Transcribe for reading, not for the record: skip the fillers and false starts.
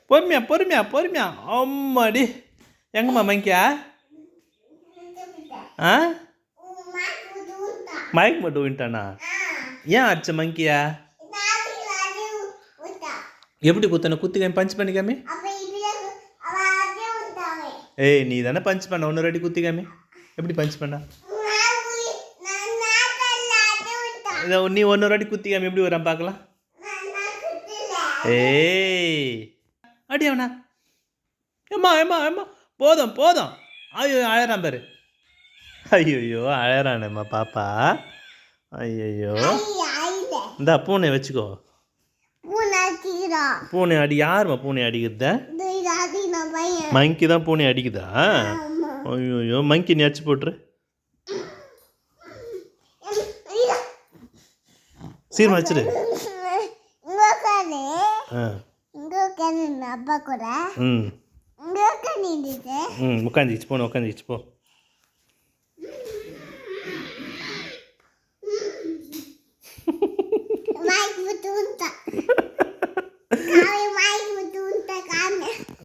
பொறுமையா பொறுமையா பொறுமையா அம்மாடி எங்கம்மா மங்கியா ஆ மைக் மட்டும் விட்டானா ஏன் அடிச்ச மங்கியா எப்படி குத்தன குத்திக்காம பஞ்ச் பண்ணிக்காமே ஏய் நீ தானே பஞ்ச் பண்ண ஒன்று ரெடி குத்திக்காமே எப்படி பஞ்ச் பண்ண இதை நீ ஒன்று ரெடி குத்திக்காம எப்படி வரான் பார்க்கலாம் ஏய் அடி அவனா ஏம்மா ஏம்மா ஏம்மா போதும் போதும் ஐயோ அழறான் பாரு ஐயோ அழறானேம்மா பாப்பா ஐயோ இந்தா பூனை வச்சுக்கோ பூனை அடி யாரும்மா பூனை அடிக்கிறத மங்கி தான் பூனை அடிக்குதா ஐயோ மங்கி நீ அடிச்சு போட்டுரு சீக்கிரம் வச்சிரு அப்பா கூட உட்காந்துச்சு போன உட்காந்துச்சு போ